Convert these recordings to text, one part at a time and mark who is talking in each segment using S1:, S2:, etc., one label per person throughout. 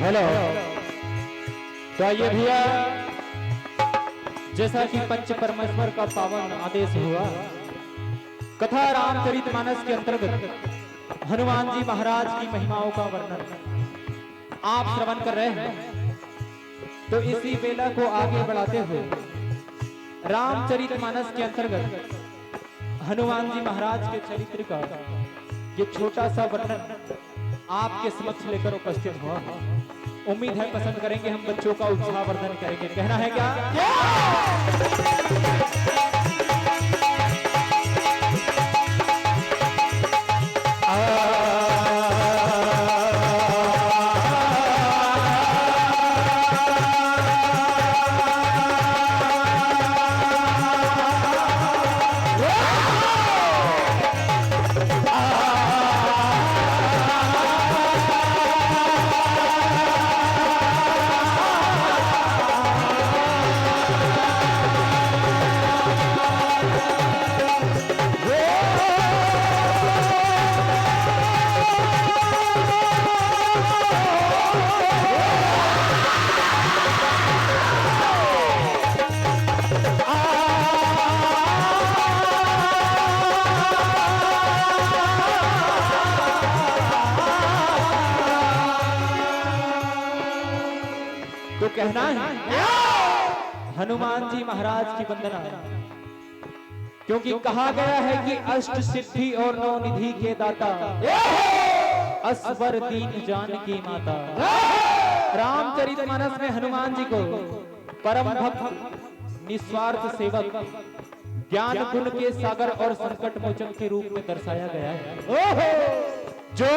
S1: Hello, तो आइए भैया, जैसा कि पंच परमेश्वर का पावन आदेश हुआ, कथा रामचरितमानस के अंतर्गत हनुमान जी महाराज की महिमाओं का वर्णन आप श्रवण कर रहे हैं। तो इसी बेला को आगे बढ़ाते हुए रामचरितमानस के अंतर्गत हनुमान जी महाराज के चरित्र का ये छोटा सा वर्णन आपके समक्ष लेकर उपस्थित हुआ। उम्मीद है पसंद करेंगे, हम बच्चों का उत्साहवर्धन करेंगे। कहना है क्या? तो कहना है हनुमान जी महाराज की वंदना, क्योंकि कहा गया है कि अष्ट सिद्धि और नौ निधि के दाता, असवर दीन जानकी माता। रामचरितमानस में हनुमान जी को परम भक्त, निस्वार्थ सेवक, ज्ञान गुण के सागर और संकट मोचन के रूप में दर्शाया गया है, जो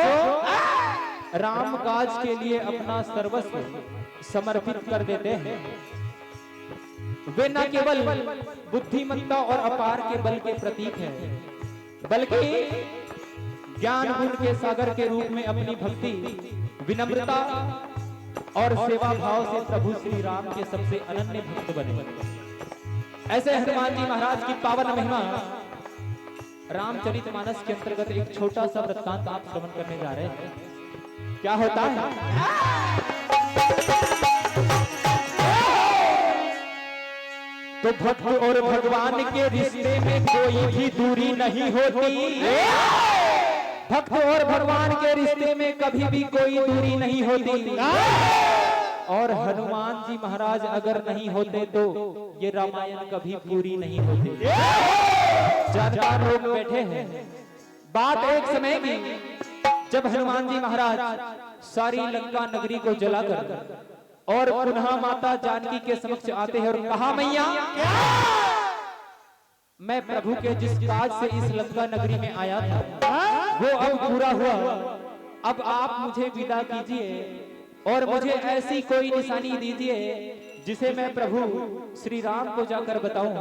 S1: राम काज के लिए अपना सर्वस्व समर्पित कर देते हैं। वे न केवल बुद्धिमत्ता और अपार के बल के प्रतीक हैं, बल्कि ज्ञान गुण के सागर के रूप में अपनी भक्ति, विनम्रता और सेवा भाव से प्रभु श्री राम के सबसे अनन्य भक्त बने। ऐसे हनुमान जी महाराज की पावन महिमा रामचरितमानस के अंतर्गत एक छोटा सा वृत्तांत आप श्रवण करने जा रहे हैं। क्या होता है? तो भक्त और भगवान के रिश्ते में कोई भी दूरी नहीं होती। भक्त और भगवान के रिश्ते में कभी भी कोई दूरी नहीं होती। और हनुमान जी महाराज अगर नहीं होते तो ये रामायण कभी पूरी नहीं होती। चार लोग बैठे हैं, बात एक समय की, जब हनुमान जी महाराज सारी लंका नगरी को जलाकर और पुनः माता जानकी के समक्ष आते हैं और कहा, मैया मैं प्रभु के जिस काज से इस लंका नगरी में आया था वो अब पूरा हुआ, अब आप मुझे विदा कीजिए और मुझे ऐसी कोई निशानी दीजिए जिसे मैं प्रभु श्री राम को जाकर बताऊं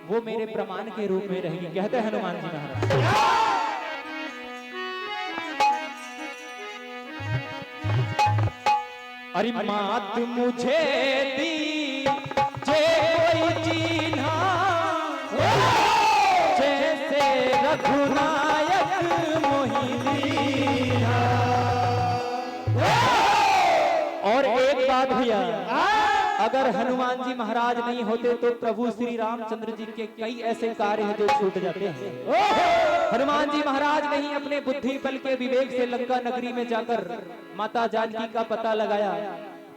S1: वो मेरे प्रमाण के रूप में रहेगी, कहते हैं हनुमान जी महाराज। अरे मात मुझे दी जे कोई चीन्हा जैसे रघुनायक मोहिनी। और एक बात भैया, अगर हनुमान जी महाराज नहीं होते तो प्रभु श्री रामचंद्र जी के कई ऐसे कार्य हैं जो छूट जाते हैं। हनुमान जी महाराज नहीं अपने बुद्धि बल के विवेक से लंका नगरी में जाकर माता जानकी का पता लगाया,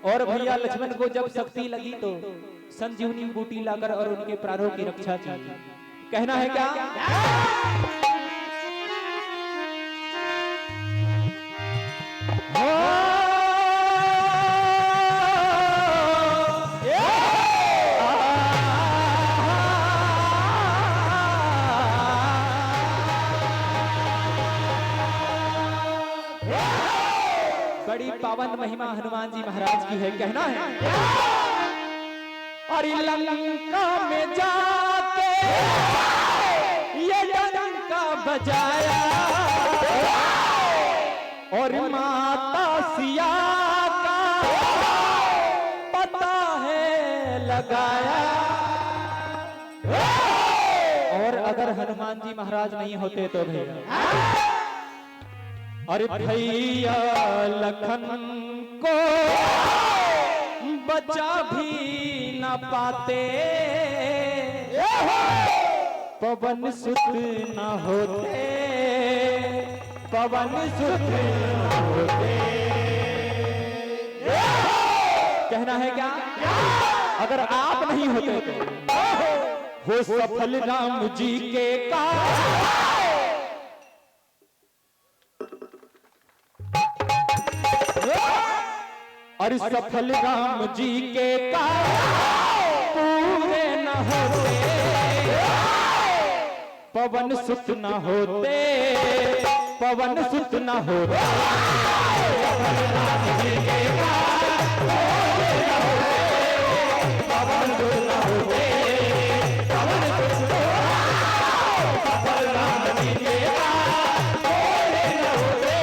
S1: और भैया लक्ष्मण को जब शक्ति लगी तो संजीवनी बूटी लाकर और उनके प्राणों की रक्षा की। कहना है क्या? बड़ी पावन महिमा हनुमान जी महाराज की है। कहना है अरे लंका में जाके ये डंका बजाया और माता सिया का पता है लगाया। और अगर हनुमान जी महाराज नहीं होते तो भैया, अरे भैया लखन को बचा भी न पाते, पवन सुत न होते, पवन सुत न होते। कहना है क्या? अगर आप नहीं होते तो हो सफल राम जी के कार्य। और सफल राम जी के कार्य पूरे न होते, पवन सुत न होते, पवन सुत न होते। सफल राम जी के कार्य पूरे न होते, पवन सुत न होते, पवन सुत न होते। सफल राम जी के कार्य पूरे न होते,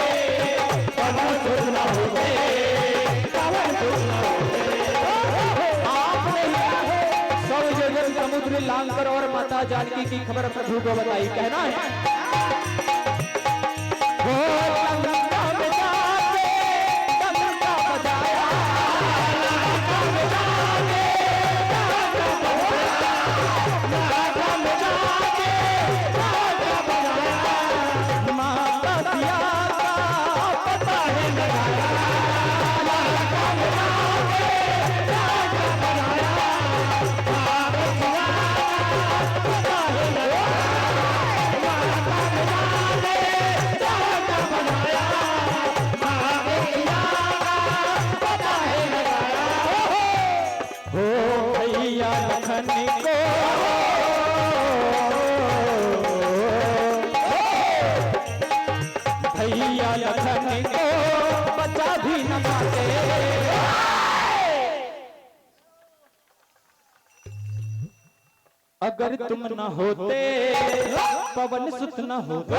S1: पवन सुत न होते। समुद्र लांघकर और माता जानकी की खबर प्रभु को बताई। कहना है लंका में जाके डंका बजाया, लंका में जाके लंका में जाके माता सिया का पता है लगाया, लंका में जाके भैया लखन को बचा भी न पाते। अगर तुम न होते पवन सुत न होते,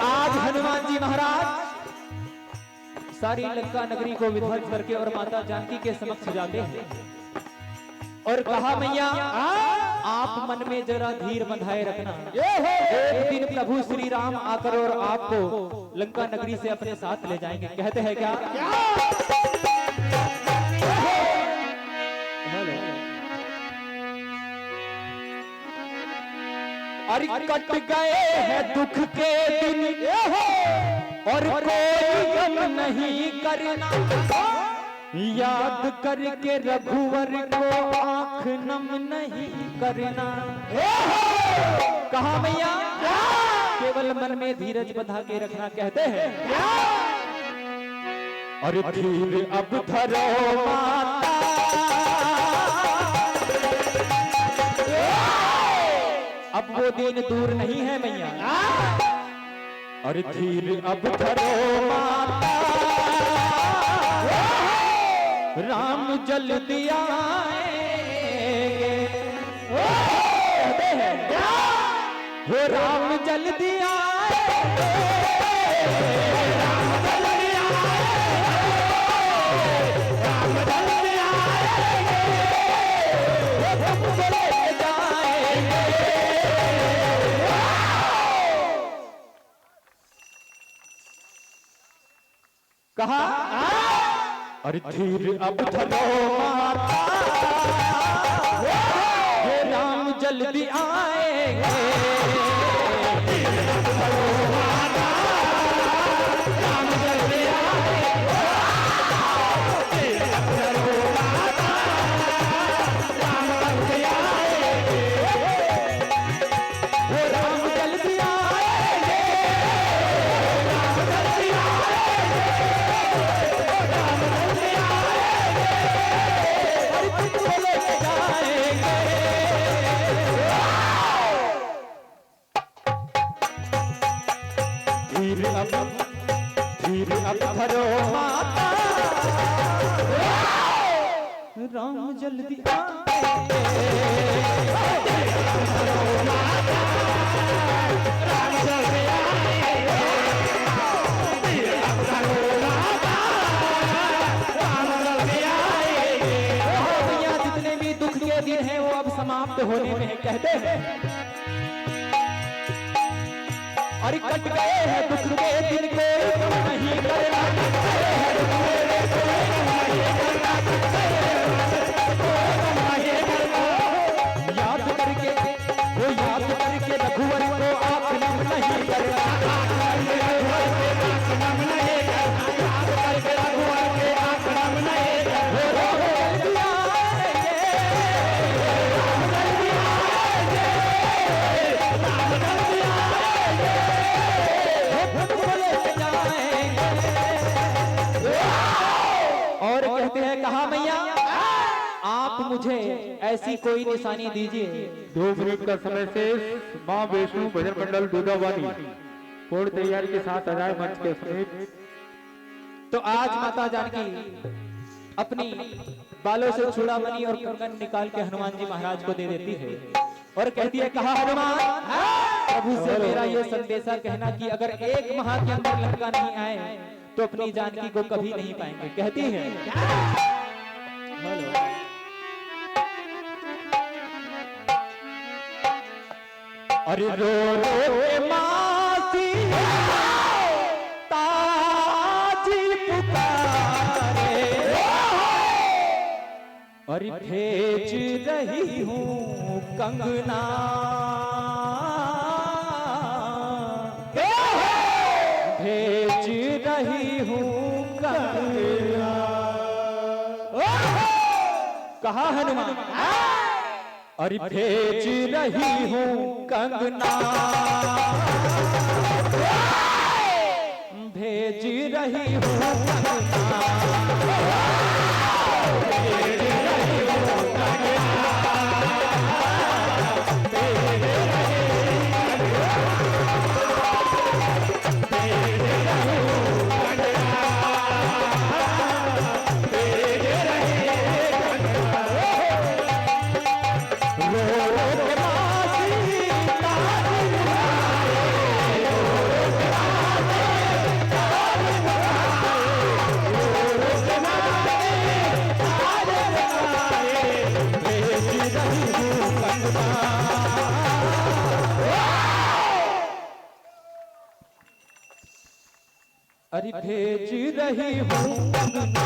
S1: आज हनुमान जी महाराज सारी लंका नगरी को विध्वंस करके और माता जानकी के समक्ष जाते हैं और कहा मैया आप मन में जरा धीर बंधाए रखना, एक दिन प्रभु श्री राम आकर और आपको लंका नगरी से अपने साथ ले जाएंगे। कहते हैं क्या? अरे कट गए हैं दुख के दिन और कोई गम नहीं करना, याद करके रघुवर को आंख नम नहीं करना। कहा मैया केवल मन में धीरज बंधा के रखना। कहते हैं अरे धीर अब धरो माता, अब वो दिन दूर नहीं है मैया। अरे धीर अब धरो माता, राम जल्दी आएंगे। कहते हैं हो राम जल्दी आएंगे, राम जल्दी आएंगे, राम जल्दी आएंगे, हमको लेके जाएंगे। कहा अरे धीर अब धरो माता, ये राम जल्दी आएंगे। धीर अब धरो माता, राम जल्दी आएंगे। धीर अब धरो माता, राम जल्दी आएंगे। वो राम जल्दी आएंगे, राम जल्दी आएंगे, राम जल्दी आएंगे, हरि तुझको लेके जाएंगे। धीर अब धरो माता, राम जल्दी आएंगे। धीर अब धरो माता, राम जल्दी आएंगे। धीर अब धरो माता, राम जल्दी आएंगे। भैया जितने भी दुख के दिन हैं वो अब समाप्त होने में कहते हैं। अरे कट गए हैं दुख के दिन, कोई गम नहीं करना। याद करके वो याद करके रघुवर को आप नम नहीं करना। याद करके रघुवर के आप नम नहीं करना। और कहते हैं कहा मैया आप मुझे ऐसी कोई निशानी दीजिए।
S2: 2 मिनट का समय से माँ वैष्णो भजन मंडल दूधावानी पूर्ण तैयारी के साथ अजाय मंच के समीप।
S1: तो आज माता जानकी अपनी बालों से चूड़ामणि और कंगन निकाल के हनुमान जी महाराज को दे देती है और कहती है कहा हनुमान प्रभु से मेरा ये संदेशा कहना कि अगर एक माह के अंदर लंका नहीं आए तो अपनी जानकी को कभी नहीं पाएंगे। कहती है अरे रो रो के मासी ताजी पुकारे, अरे भेज रही हूँ कंगना। भेज रही हूँ कंगना। कहा हनुमान अरे भेज रही हूँ कंगना। भेज रही हूँ कंगना। भेज रही हूँ कंगना। अरे भेज रही हूँ कंगना।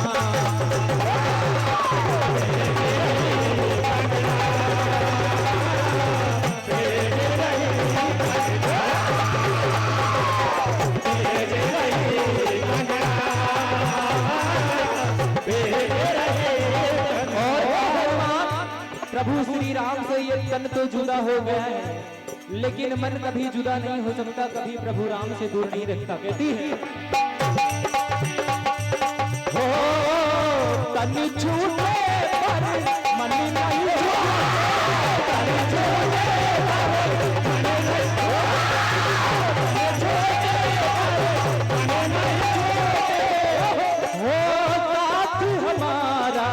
S1: प्रभु श्री राम से ये तन तो जुदा हो गया है, लेकिन मन कभी जुदा नहीं हो सकता, कभी प्रभु राम से दूर नहीं रहता। कहती है तन छूटे पर मन नहीं छूटे, तन छूटे पर मन नहीं छूटे, मन नहीं छूटे। हो साथ हमारा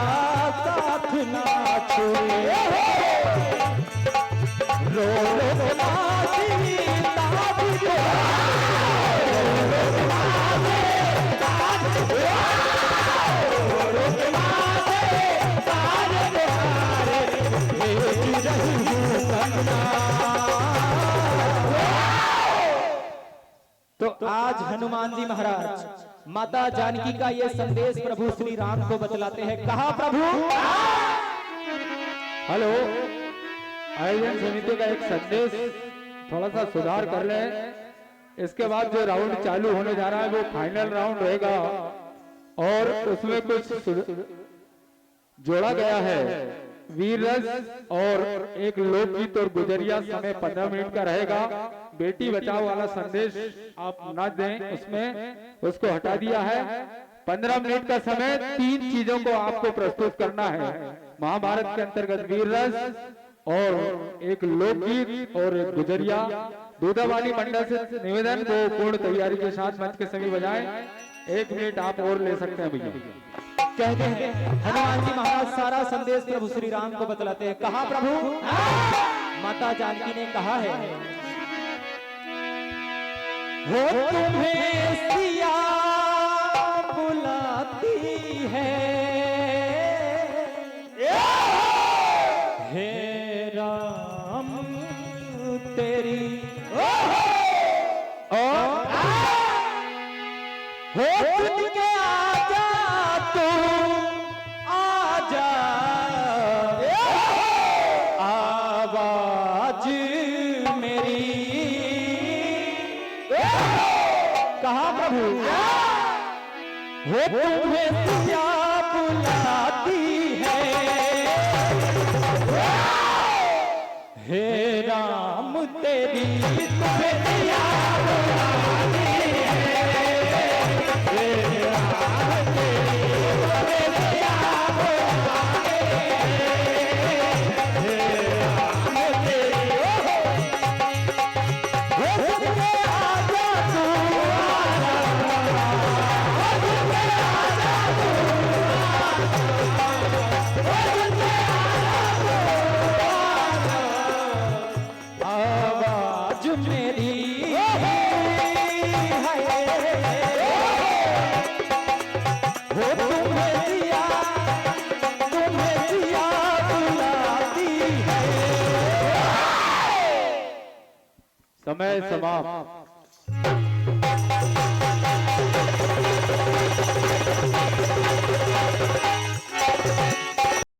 S1: साथ ना छोड़े, रो रो के मासी ताज के, रो रो के मासी ताज के, रो रो के मासी ताज के हारे, भेज रही हूँ कंगना। तो आज हनुमान जी महाराज माता जानकी का ये संदेश प्रभु श्री राम को बतलाते हैं। कहा प्रभु,
S2: हेलो, आयोजन समिति का एक संदेश थोड़ा सा सुधार कर ले। इसके बाद जो राउंड चालू होने जा रहा है वो फाइनल राउंड रहेगा और उसमें कुछ जोड़ा गया है। वीर रस और एक लोकगीत और गुजरिया समय 15 मिनट का रहेगा। बेटी बचाओ वाला संदेश आप न दें, उसमें उसको हटा दिया है। 15 मिनट का समय 3 चीजों को आपको प्रस्तुत करना है। महाभारत के अंतर्गत वीर रस और एक लोकगीत और एक गुजरिया। दूधावाली मंडल से निवेदन वो पूर्ण तैयारी के साथ मंच के सभी बजाएं। 1 मिनट आप और ले सकते हैं भैया।
S1: कहते हैं हनुमान जी महाराज सारा संदेश प्रभु श्री राम को बतलाते हैं। कहा प्रभु, माता जानकी ने कहा है, हो तुम्हें सिया बुलाती है, हे राम तेरी हो सुन के आजा तू, आजा आवाज मेरी। कहा प्रभु, हो तुम्हें सिया बुलाती है, हे राम तेरी तुम्हें सिया बुलाती है, हे राम तेरी तुम्हें सिया बुलाती है, हे राम तेरी हो सुन के आजा तू, आवाज मेरी है, हो तुम्हें दिया बुलाती है।
S2: समय समाप्त।